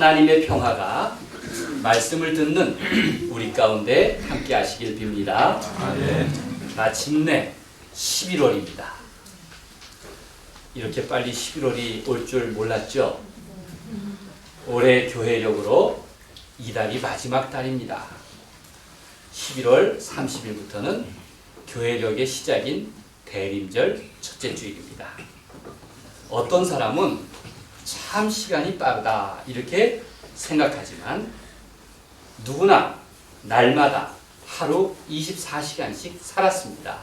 하나님의 평화가 말씀을 듣는 우리 가운데 함께 하시길 빕니다. 마침내 11월입니다. 이렇게 빨리 11월이 올 줄 몰랐죠? 올해 교회력으로 이달이 마지막 달입니다. 11월 30일부터는 교회력의 시작인 대림절 첫째 주일입니다. 어떤 사람은 참 시간이 빠르다 이렇게 생각하지만 누구나 날마다 하루 24시간씩 살았습니다.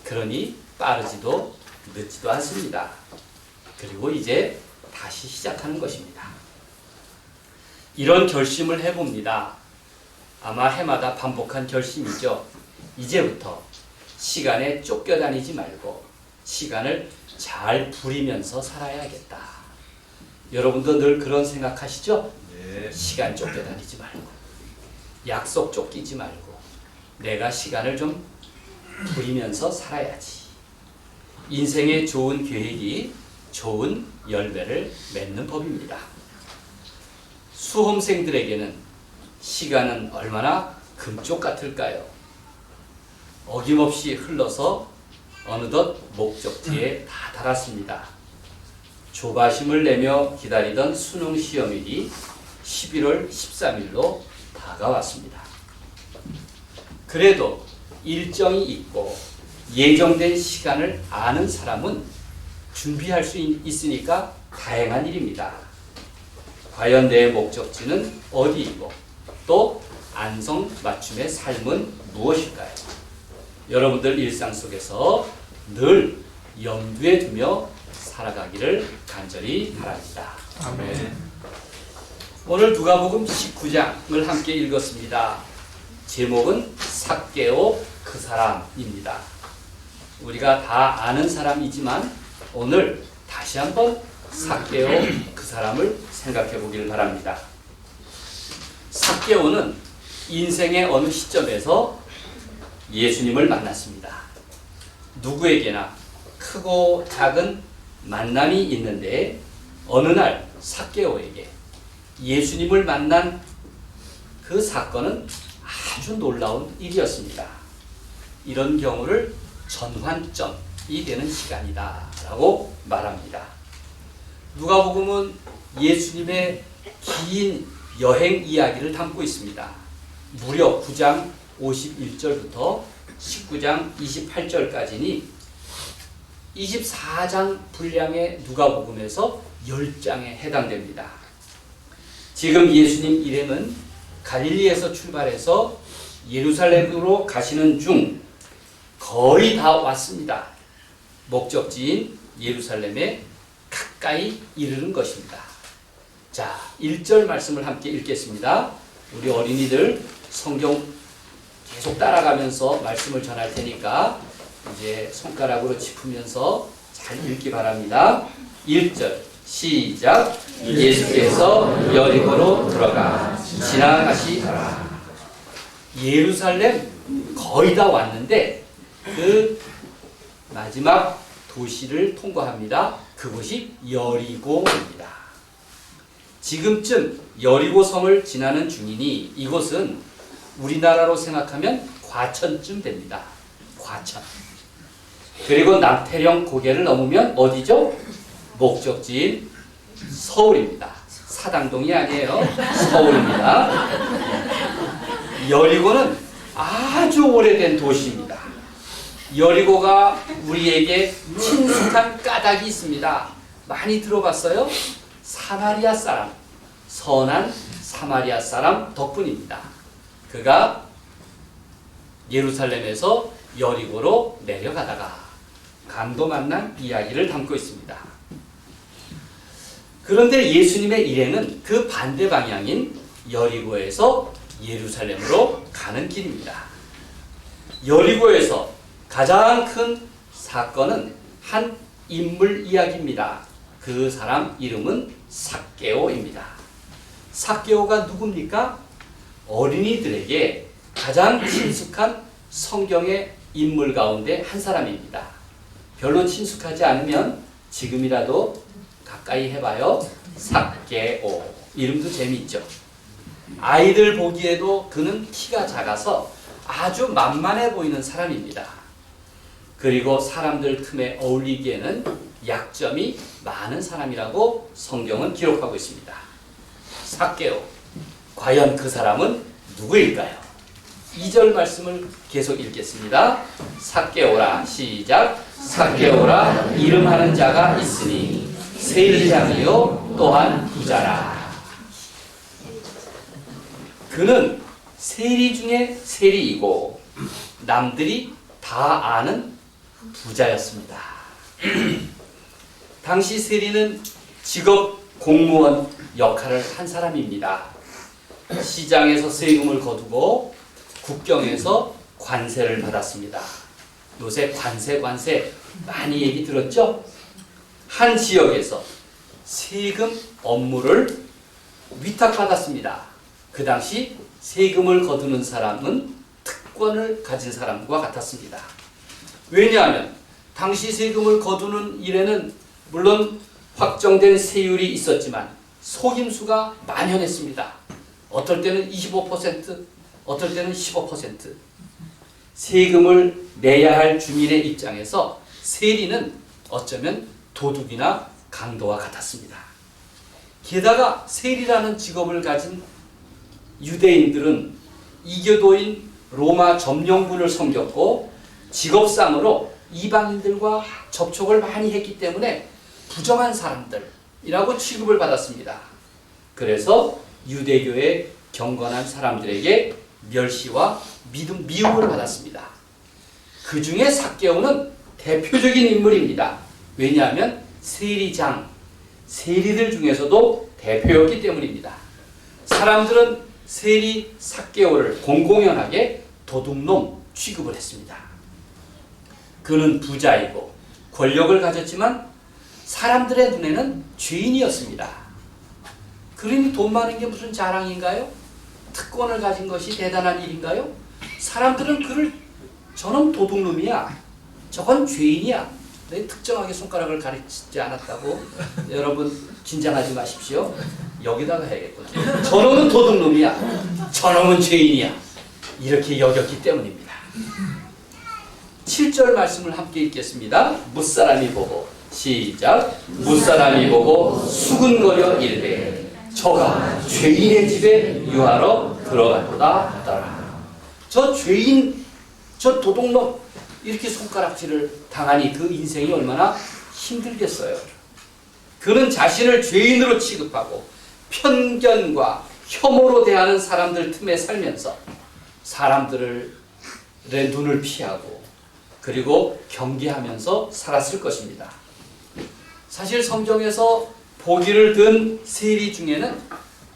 그러니 빠르지도 늦지도 않습니다. 그리고 이제 다시 시작하는 것입니다. 이런 결심을 해봅니다. 아마 해마다 반복한 결심이죠. 이제부터 시간에 쫓겨다니지 말고 시간을 잘 부리면서 살아야겠다. 여러분도 늘 그런 생각하시죠? 네. 시간 쫓겨다니지 말고 약속 쫓기지 말고 내가 시간을 좀 부리면서 살아야지. 인생의 좋은 계획이 좋은 열매를 맺는 법입니다. 수험생들에게는 시간은 얼마나 금쪽 같을까요? 어김없이 흘러서 어느덧 목적지에 다 달았습니다. 조바심을 내며 기다리던 수능 시험일이 11월 13일로 다가왔습니다. 그래도 일정이 있고 예정된 시간을 아는 사람은 준비할 수 있으니까 다행한 일입니다. 과연 내 목적지는 어디이고 또 안성맞춤의 삶은 무엇일까요? 여러분들 일상 속에서 늘 염두에 두며 살아가기를 간절히 바랍니다. 아멘. 오늘 누가복음 19장을 함께 읽었습니다. 제목은 삭개오 그 사람입니다. 우리가 다 아는 사람이지만 오늘 다시 한번 삭개오 그 사람을 생각해 보기를 바랍니다. 삭개오는 인생의 어느 시점에서 예수님을 만났습니다. 누구에게나 크고 작은 만남이 있는데 어느 날 삭개오에게 예수님을 만난 그 사건은 아주 놀라운 일이었습니다. 이런 경우를 전환점이 되는 시간이다 라고 말합니다. 누가복음은 예수님의 긴 여행 이야기를 담고 있습니다. 무려 9장 51절부터 19장 28절까지니 24장 분량의 누가복음에서 10장에 해당됩니다. 지금 예수님 일행은 갈릴리에서 출발해서 예루살렘으로 가시는 중 거의 다 왔습니다. 목적지인 예루살렘에 가까이 이르는 것입니다. 자, 1절 말씀을 함께 읽겠습니다. 우리 어린이들 성경 계속 따라가면서 말씀을 전할 테니까 이제 손가락으로 짚으면서 잘 읽기 바랍니다. 1절 시작. 예수께서 여리고로 들어가 지나가시더라. 예루살렘 거의 다 왔는데 그 마지막 도시를 통과합니다. 그곳이 여리고입니다. 지금쯤 여리고 성을 지나는 중이니 이곳은 우리나라로 생각하면 과천쯤 됩니다. 과천. 그리고 남태령 고개를 넘으면 어디죠? 목적지인 서울입니다. 사당동이 아니에요. 서울입니다. 여리고는 아주 오래된 도시입니다. 여리고가 우리에게 친숙한 까닭이 있습니다. 많이 들어봤어요? 사마리아 사람, 선한 사마리아 사람 덕분입니다. 그가 예루살렘에서 여리고로 내려가다가 강도 만난 이야기를 담고 있습니다. 그런데 예수님의 일행은 그 반대 방향인 여리고에서 예루살렘으로 가는 길입니다. 여리고에서 가장 큰 사건은 한 인물 이야기입니다. 그 사람 이름은 삭개오입니다. 삭개오가 누굽니까? 어린이들에게 가장 친숙한 성경의 인물 가운데 한 사람입니다. 별로 친숙하지 않으면 지금이라도 가까이 해봐요. 삭개오. 이름도 재미있죠. 아이들 보기에도 그는 키가 작아서 아주 만만해 보이는 사람입니다. 그리고 사람들 틈에 어울리기에는 약점이 많은 사람이라고 성경은 기록하고 있습니다. 삭개오. 과연 그 사람은 누구일까요? 2절 말씀을 계속 읽겠습니다. 삭개오라. 시작. 삭개오라. 이름하는 자가 있으니 세리장이요 또한 부자라. 그는 세리 중에 세리이고 남들이 다 아는 부자였습니다. 당시 세리는 직업 공무원 역할을 한 사람입니다. 시장에서 세금을 거두고 국경에서 관세를 받았습니다. 요새 관세 많이 얘기 들었죠? 한 지역에서 세금 업무를 위탁받았습니다. 그 당시 세금을 거두는 사람은 특권을 가진 사람과 같았습니다. 왜냐하면 당시 세금을 거두는 일에는 물론 확정된 세율이 있었지만 속임수가 만연했습니다. 어떨 때는 25%, 어떨 때는 15%. 세금을 내야 할 주민의 입장에서 세리는 어쩌면 도둑이나 강도와 같았습니다. 게다가 세리라는 직업을 가진 유대인들은 이교도인 로마 점령군을 섬겼고 직업상으로 이방인들과 접촉을 많이 했기 때문에 부정한 사람들이라고 취급을 받았습니다. 그래서 유대교의 경건한 사람들에게 멸시와 미움을 받았습니다. 그 중에 삭개오는 대표적인 인물입니다. 왜냐하면 세리장, 세리들 중에서도 대표였기 때문입니다. 사람들은 세리 삭개오를 공공연하게 도둑놈 취급을 했습니다. 그는 부자이고 권력을 가졌지만 사람들의 눈에는 죄인이었습니다. 그러니 돈 많은 게 무슨 자랑인가요? 특권을 가진 것이 대단한 일인가요? 사람들은 그를 저놈 도둑놈이야, 저건 죄인이야, 특정하게 손가락을 가리지 않았다고 여러분 긴장하지 마십시오. 여기다가 해야겠거든요. 저놈은 도둑놈이야, 저놈은 죄인이야, 이렇게 여겼기 때문입니다. 7절 말씀을 함께 읽겠습니다. 무사람이 보고, 시작. 무사람이 보고 수군거려 이르되 저가 죄인의 집에 유하러 들어갔도다 하더라. 저 죄인, 저 도둑놈, 이렇게 손가락질을 당하니 그 인생이 얼마나 힘들겠어요. 그는 자신을 죄인으로 취급하고 편견과 혐오로 대하는 사람들 틈에 살면서 사람들의 눈을 피하고 그리고 경계하면서 살았을 것입니다. 사실 성경에서 보기를 든 세리 중에는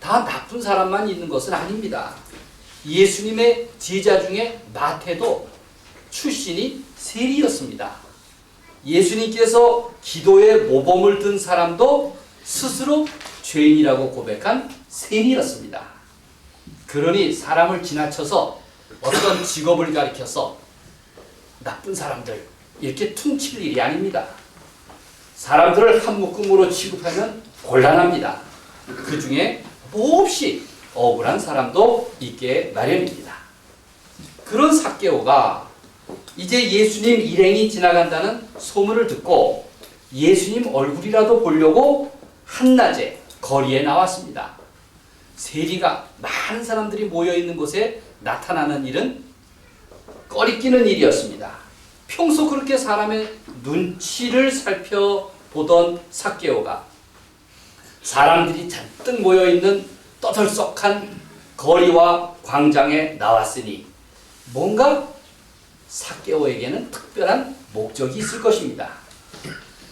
다 나쁜 사람만 있는 것은 아닙니다. 예수님의 제자 중에 마태도 출신이 세리였습니다. 예수님께서 기도에 모범을 든 사람도 스스로 죄인이라고 고백한 세리였습니다. 그러니 사람을 지나쳐서 어떤 직업을 가리켜서 나쁜 사람들 이렇게 퉁칠 일이 아닙니다. 사람들을 한 묶음으로 취급하면 곤란합니다. 그 중에 몹시 억울한 사람도 있게 마련입니다. 그런 삭개오가 이제 예수님 일행이 지나간다는 소문을 듣고 예수님 얼굴이라도 보려고 한낮에 거리에 나왔습니다. 세리가 많은 사람들이 모여있는 곳에 나타나는 일은 꺼리끼는 일이었습니다. 평소 그렇게 사람의 눈치를 살펴보던 삭개오가 사람들이 잔뜩 모여있는 떠들썩한 거리와 광장에 나왔으니 뭔가 삭개오에게는 특별한 목적이 있을 것입니다.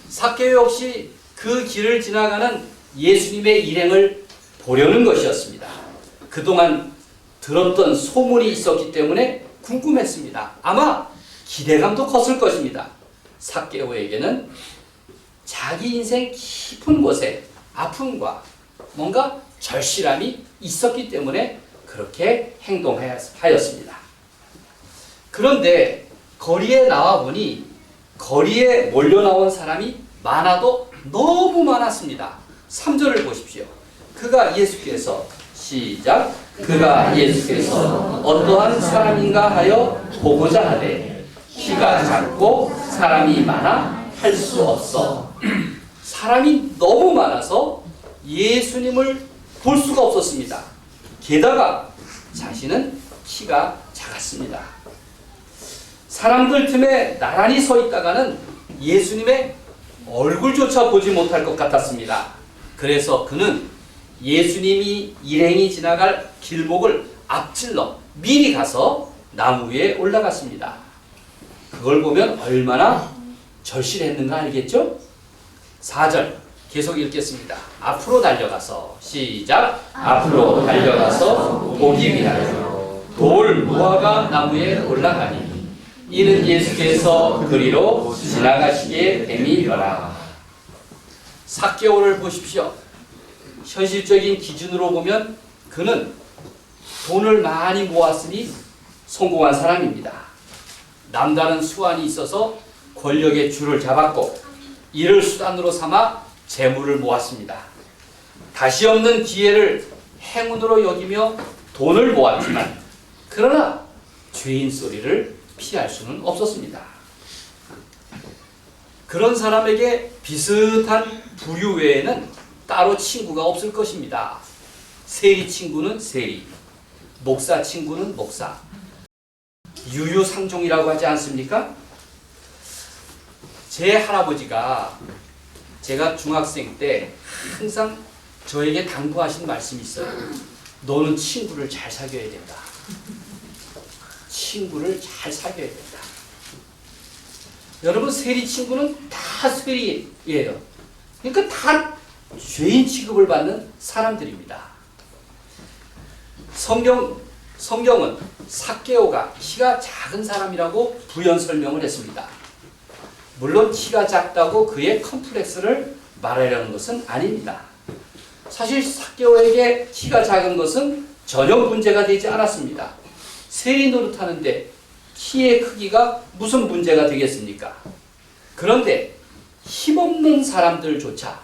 삭개오 역시 그 길을 지나가는 예수님의 일행을 보려는 것이었습니다. 그동안 들었던 소문이 있었기 때문에 궁금했습니다. 아마 기대감도 컸을 것입니다. 삭개오에게는 자기 인생 깊은 곳에 아픔과 뭔가 절실함이 있었기 때문에 그렇게 행동하였습니다. 그런데 거리에 나와 보니 거리에 몰려 나온 사람이 많아도 너무 많았습니다. 3절을 보십시오. 그가 예수께서 시작. 그가 예수께서 어떠한 사람인가 하여 보고자 하되 키가 작고 사람이 많아 할 수 없어. 사람이 너무 많아서 예수님을 볼 수가 없었습니다. 게다가 자신은 키가 작았습니다. 사람들 틈에 나란히 서 있다가는 예수님의 얼굴조차 보지 못할 것 같았습니다. 그래서 그는 예수님이 일행이 지나갈 길목을 앞질러 미리 가서 나무 위에 올라갔습니다. 그걸 보면 얼마나 절실했는가 알겠죠? 4절 계속 읽겠습니다. 앞으로 달려가서 시작. 앞으로 달려가서 보기 위하여 돌 무화과 나무에 올라가니 이는 예수께서 그리로 지나가시기에 됨이더라. 삭개오를 보십시오. 현실적인 기준으로 보면 그는 돈을 많이 모았으니 성공한 사람입니다. 남다른 수완이 있어서 권력의 줄을 잡았고 이를 수단으로 삼아 재물을 모았습니다. 다시 없는 기회를 행운으로 여기며 돈을 모았지만 그러나 죄인 소리를 피할 수는 없었습니다. 그런 사람에게 비슷한 부류 외에는 따로 친구가 없을 것입니다. 세리 친구는 세리, 목사 친구는 목사, 유유상종이라고 하지 않습니까? 제 할아버지가 제가 중학생 때 항상 저에게 당부하신 말씀이 있어요. 너는 친구를 잘 사귀어야 된다. 친구를 잘 사귀어야 된다. 여러분, 세리 친구는 다 세리예요. 그러니까 다 죄인 취급을 받는 사람들입니다. 성경은 삭개오가 키가 작은 사람이라고 부연 설명을 했습니다. 물론 키가 작다고 그의 컴플렉스를 말하려는 것은 아닙니다. 사실 삭개오에게 키가 작은 것은 전혀 문제가 되지 않았습니다. 세리 노릇하는데 키의 크기가 무슨 문제가 되겠습니까? 그런데 힘없는 사람들조차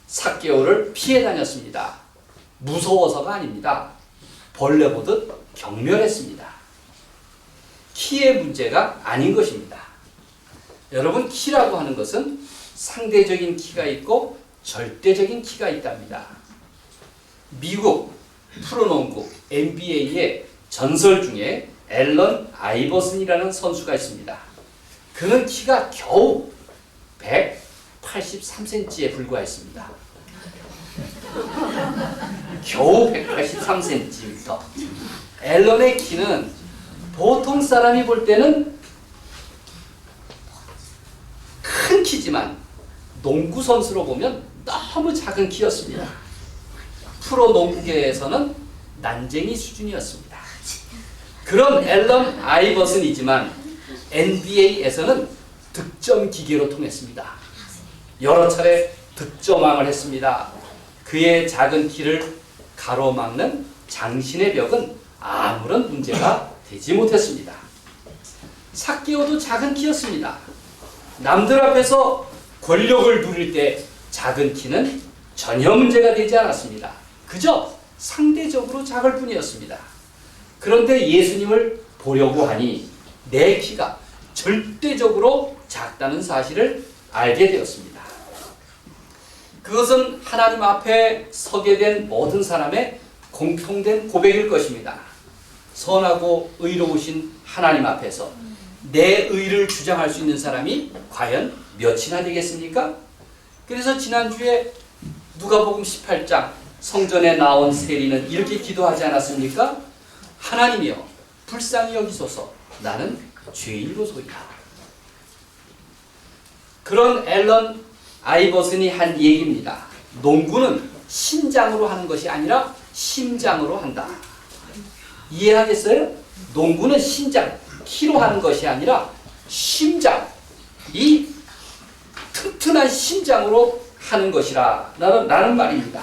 삭개오를 피해 다녔습니다. 무서워서가 아닙니다. 벌레 보듯 경멸했습니다. 키의 문제가 아닌 것입니다. 여러분, 키라고 하는 것은 상대적인 키가 있고 절대적인 키가 있답니다. 미국 프로농구 NBA의 전설 중에 앨런 아이버슨이라는 선수가 있습니다. 그는 키가 겨우 183cm에 불과했습니다. 겨우 183cm. 앨런의 키는 보통 사람이 볼 때는 큰 키지만 농구 선수로 보면 너무 작은 키였습니다. 프로 농구계에서는 난쟁이 수준이었습니다. 그런 앨런 아이버슨이지만 NBA에서는 득점 기계로 통했습니다. 여러 차례 득점왕을 했습니다. 그의 작은 키를 가로막는 장신의 벽은 아무런 문제가 되지 못했습니다. 삭개오도 작은 키였습니다. 남들 앞에서 권력을 누릴 때 작은 키는 전혀 문제가 되지 않았습니다. 그저 상대적으로 작을 뿐이었습니다. 그런데 예수님을 보려고 하니 내 키가 절대적으로 작다는 사실을 알게 되었습니다. 그것은 하나님 앞에 서게 된 모든 사람의 공통된 고백일 것입니다. 선하고 의로우신 하나님 앞에서 내 의를 주장할 수 있는 사람이 과연 몇이나 되겠습니까? 그래서 지난주에 누가복음 18장 성전에 나온 세리는 이렇게 기도하지 않았습니까? 하나님이여 불쌍히 여기소서, 나는 죄인이로소이다. 그런 앨런 아이버슨이 한 얘기입니다. 농구는 신장으로 하는 것이 아니라 심장으로 한다. 이해하겠어요? 농구는 신장, 키로 하는 것이 아니라 심장, 이 튼튼한 심장으로 하는 것이라 라는 말입니다.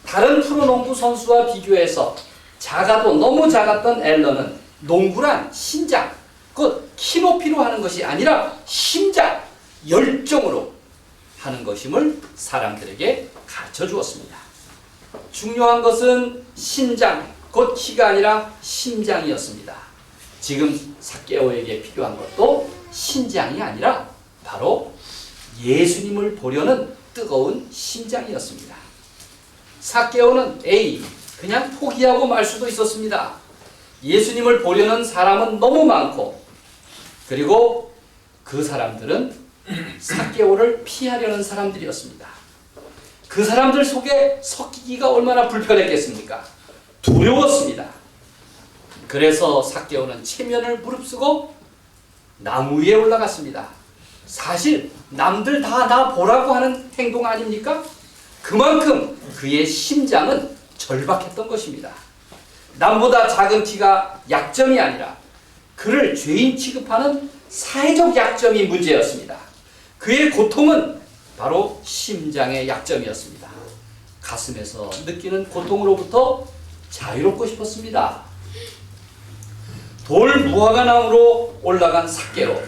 다른 프로농구 선수와 비교해서 작아도 너무 작았던 앨런은 농구란 신장, 그 키 높이로 하는 것이 아니라 심장, 열정으로 하는 것임을 사람들에게 가르쳐 주었습니다. 중요한 것은 신장, 곧 키가 아니라 신장이었습니다. 지금 삭개오에게 필요한 것도 신장이 아니라 바로 예수님을 보려는 뜨거운 심장이었습니다. 삭개오는 그냥 포기하고 말 수도 있었습니다. 예수님을 보려는 사람은 너무 많고, 그리고 그 사람들은 삭개오를 피하려는 사람들이었습니다. 그 사람들 속에 섞이기가 얼마나 불편했겠습니까? 두려웠습니다. 그래서 삭개오는 체면을 무릅쓰고 나무 위에 올라갔습니다. 사실 남들 다 나 보라고 하는 행동 아닙니까? 그만큼 그의 심장은 절박했던 것입니다. 남보다 작은 키가 약점이 아니라 그를 죄인 취급하는 사회적 약점이 문제였습니다. 그의 고통은 바로 심장의 약점이었습니다. 가슴에서 느끼는 고통으로부터 자유롭고 싶었습니다. 돌 무화과 나무로 올라간 삭개오.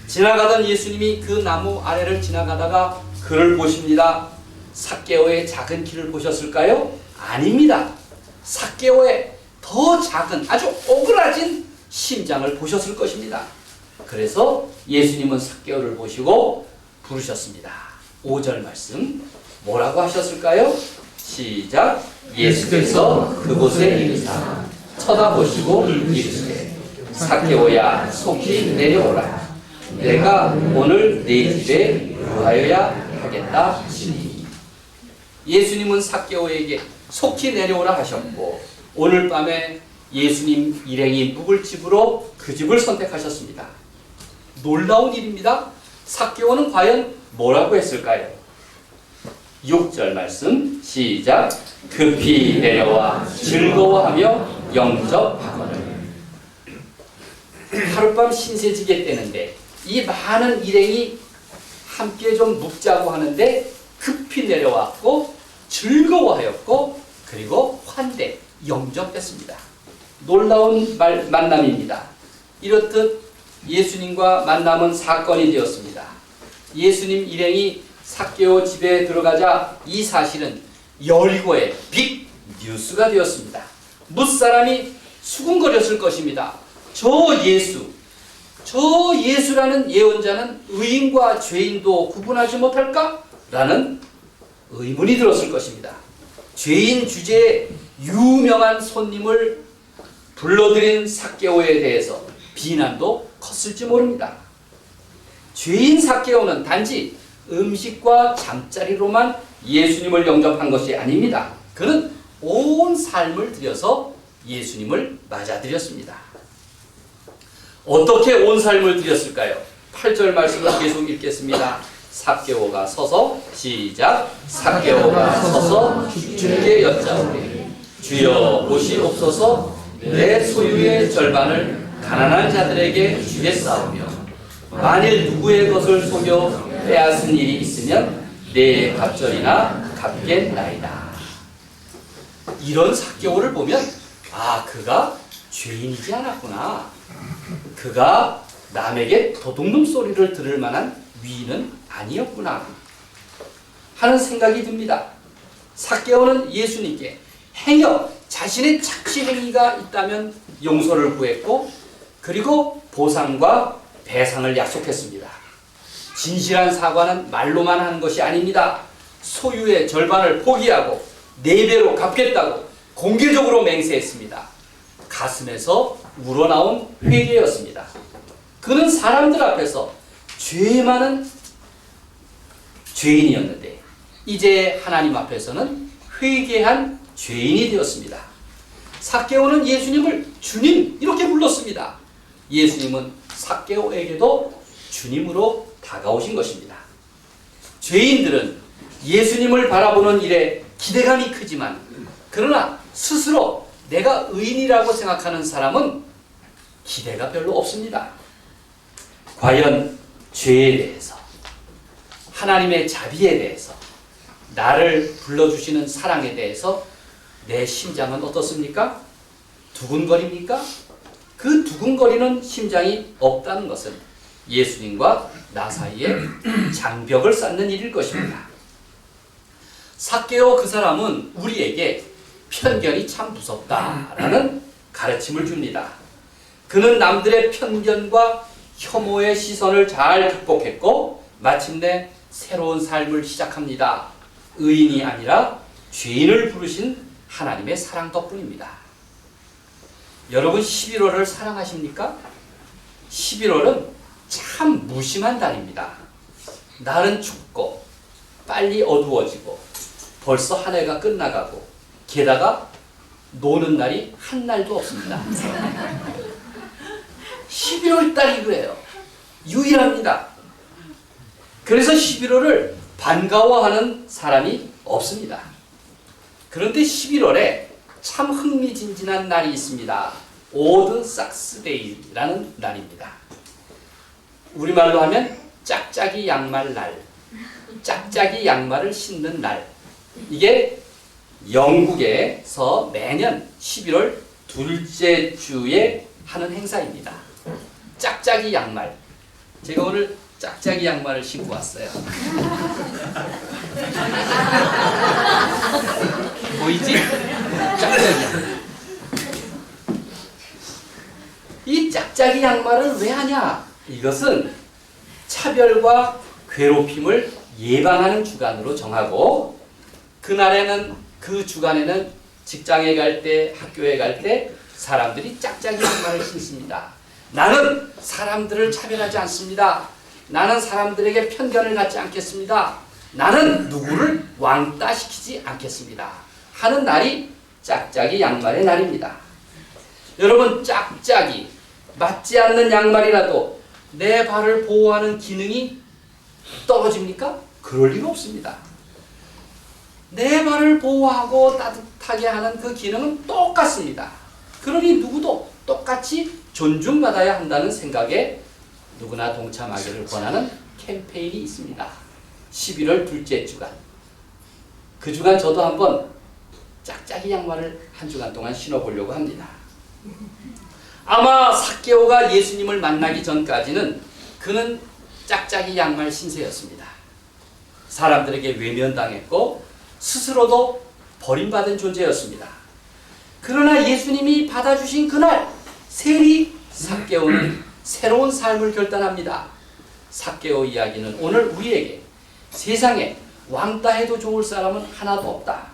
지나가던 예수님이 그 나무 아래를 지나가다가 그를 보십니다. 삭개오의 작은 키를 보셨을까요? 아닙니다. 삭개오의 더 작은 아주 오그라진 심장을 보셨을 것입니다. 그래서 예수님은 삭개오를 보시고 부르셨습니다. 5절 말씀 뭐라고 하셨을까요? 시작. 예수께서 그곳에 이르사 쳐다보시고 이르시되 삭개오야 속히 내려오라. 내가 오늘 네 집에 거하여야 하겠다 하시니. 예수님은 삭개오에게 속히 내려오라 하셨고, 오늘 밤에 예수님 일행이 묵을 집으로 그 집을 선택하셨습니다. 놀라운 일입니다. 삭개오는 과연 뭐라고 했을까요? 6절 말씀 시작. 급히 내려와 즐거워하며 영접하거늘. 하룻밤 신세지게 때는데 이 많은 일행이 함께 좀 묵자고 하는데 급히 내려왔고 즐거워하였고 그리고 환대, 영접했습니다. 놀라운 만남입니다. 이렇듯 예수님과 만남은 사건이 되었습니다. 예수님 일행이 삭개오 집에 들어가자 이 사실은 여리고의 빅 뉴스가 되었습니다. 무사람이 수군거렸을 것입니다. 저 예수라는 예언자는 의인과 죄인도 구분하지 못할까? 라는 의문이 들었을 것입니다. 죄인 주제에 유명한 손님을 불러들인 삭개오에 대해서 비난도 컸을지 모릅니다. 죄인 삭개오는 단지 음식과 잠자리로만 예수님을 영접한 것이 아닙니다. 그는 온 삶을 들여서 예수님을 맞아들였습니다. 어떻게 온 삶을 들였을까요? 8절 말씀을 계속 읽겠습니다. 삭개오가 서서 시작. 삭개오가 서서 주께 여짜오되 주여 보시옵소서 내 소유의 절반을 가난한 자들에게 주겠사오며 만일 누구의 것을 속여 빼앗은 일이 있으면 내 갑절이나 갚겠나이다. 이런 삭개오를 보면 그가 죄인이지 않았구나. 그가 남에게 도둑놈 소리를 들을 만한 위인은 아니었구나 하는 생각이 듭니다. 삭개오는 예수님께 자신의 착취 행위가 있다면 용서를 구했고 그리고 보상과 배상을 약속했습니다. 진실한 사과는 말로만 하는 것이 아닙니다. 소유의 절반을 포기하고 4배로 갚겠다고 공개적으로 맹세했습니다. 가슴에서 우러나온 회개였습니다. 그는 사람들 앞에서 죄 많은 죄인이었는데 이제 하나님 앞에서는 회개한 죄인이 되었습니다. 삭개오는 예수님을 주님 이렇게 불렀습니다. 예수님은 삭개오에게도 주님으로 다가오신 것입니다. 죄인들은 예수님을 바라보는 일에 기대감이 크지만 그러나 스스로 내가 의인이라고 생각하는 사람은 기대가 별로 없습니다. 과연 죄에 대해서, 하나님의 자비에 대해서, 나를 불러주시는 사랑에 대해서 내 심장은 어떻습니까? 두근거립니까? 그 두근거리는 심장이 없다는 것은 예수님과 나 사이에 장벽을 쌓는 일일 것입니다. 삭개오 그 사람은 우리에게 편견이 참 무섭다라는 가르침을 줍니다. 그는 남들의 편견과 혐오의 시선을 잘 극복했고 마침내 새로운 삶을 시작합니다. 의인이 아니라 죄인을 부르신 하나님의 사랑 덕분입니다. 여러분 11월을 사랑하십니까? 11월은 참 무심한 달입니다. 날은 춥고 빨리 어두워지고 벌써 한 해가 끝나가고 게다가 노는 날이 한 날도 없습니다. 11월 달이 그래요. 유일합니다. 그래서 11월을 반가워하는 사람이 없습니다. 그런데 11월에 참 흥미진진한 날이 있습니다. 오드 삭스데이라는 날입니다. 우리말로 하면 짝짝이 양말 날, 짝짝이 양말을 신는 날. 이게 영국에서 매년 11월 둘째 주에 하는 행사입니다. 짝짝이 양말. 제가 오늘 짝짝이 양말을 신고 왔어요. 보이지? 짝짝이 양말. 이 짝짝이 양말을 왜 하냐? 이것은 차별과 괴롭힘을 예방하는 주간으로 정하고 그날에는 그 주간에는 직장에 갈 때, 학교에 갈 때 사람들이 짝짝이 양말을 신습니다. 나는 사람들을 차별하지 않습니다. 나는 사람들에게 편견을 갖지 않겠습니다. 나는 누구를 왕따시키지 않겠습니다. 하는 날이 짝짝이 양말의 날입니다. 여러분 짝짝이 맞지 않는 양말이라도 내 발을 보호하는 기능이 떨어집니까? 그럴 리가 없습니다. 내 발을 보호하고 따뜻하게 하는 그 기능은 똑같습니다. 그러니 누구도 똑같이 존중받아야 한다는 생각에 누구나 동참하기를 권하는 캠페인이 있습니다. 11월 둘째 주간. 그 주간 저도 한번 짝짝이 양말을 한 주간 동안 신어보려고 합니다. 아마 삭개오가 예수님을 만나기 전까지는 그는 짝짝이 양말 신세였습니다. 사람들에게 외면당했고 스스로도 버림받은 존재였습니다. 그러나 예수님이 받아주신 그날 세리 삭개오는 새로운 삶을 결단합니다. 삭개오 이야기는 오늘 우리에게 세상에 왕따해도 좋을 사람은 하나도 없다.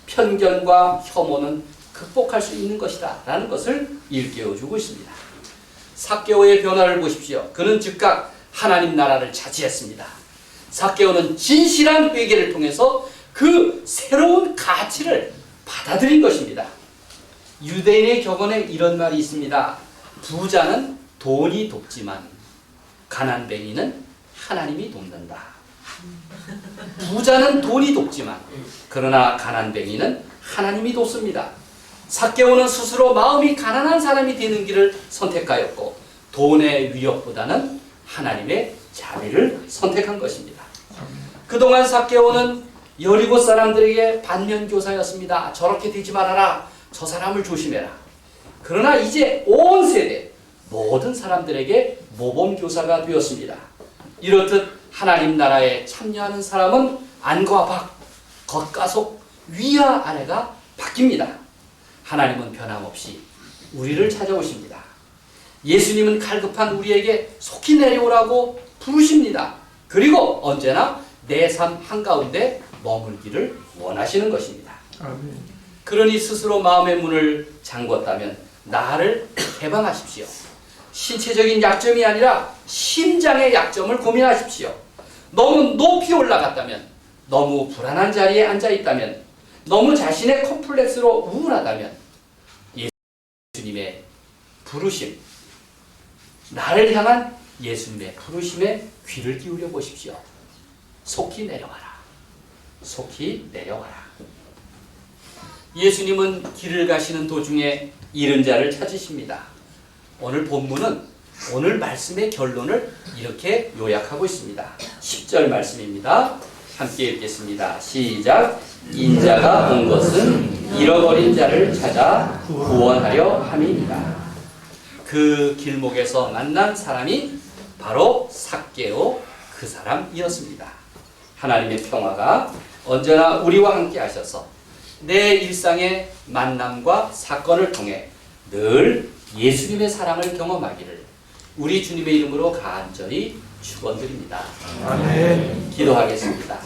편견과 혐오는 극복할 수 있는 것이다. 라는 것을 일깨워주고 있습니다. 삭개오의 변화를 보십시오. 그는 즉각 하나님 나라를 차지했습니다. 삭개오는 진실한 회개를 통해서 그 새로운 가치를 받아들인 것입니다. 유대인의 격언에 이런 말이 있습니다. 부자는 돈이 돕지만 가난뱅이는 하나님이 돕는다. 부자는 돈이 돕지만 그러나 가난뱅이는 하나님이 돕습니다. 삭개오는 스스로 마음이 가난한 사람이 되는 길을 선택하였고 돈의 위협보다는 하나님의 자비를 선택한 것입니다. 그동안 삭개오는 여리고 사람들에게 반면교사였습니다. 저렇게 되지 말아라. 저 사람을 조심해라. 그러나 이제 온 세대 모든 사람들에게 모범교사가 되었습니다. 이렇듯 하나님 나라에 참여하는 사람은 안과 밖, 겉과 속, 위와 아래가 바뀝니다. 하나님은 변함없이 우리를 찾아오십니다. 예수님은 갈급한 우리에게 속히 내려오라고 부르십니다. 그리고 언제나 내 삶 한가운데 머물기를 원하시는 것입니다. 아멘. 그러니 스스로 마음의 문을 잠궜다면 나를 개방하십시오. 신체적인 약점이 아니라 심장의 약점을 고민하십시오. 너무 높이 올라갔다면, 너무 불안한 자리에 앉아있다면, 너무 자신의 컴플렉스로 우울하다면 예수님의 부르심, 나를 향한 예수님의 부르심에 귀를 기울여 보십시오. 속히 내려와라. 속히 내려와라. 예수님은 길을 가시는 도중에 잃은 자를 찾으십니다. 오늘 본문은 오늘 말씀의 결론을 이렇게 요약하고 있습니다. 10절 말씀입니다. 함께 읽겠습니다. 시작. 인자가 온 것은 잃어버린 자를 찾아 구원하려 함이니라. 그 길목에서 만난 사람이 바로 삭개오 그 사람이었습니다. 하나님의 평화가 언제나 우리와 함께 하셔서 내 일상의 만남과 사건을 통해 늘 예수님의 사랑을 경험하기를 우리 주님의 이름으로 간절히 축원드립니다. 아멘. 기도하겠습니다.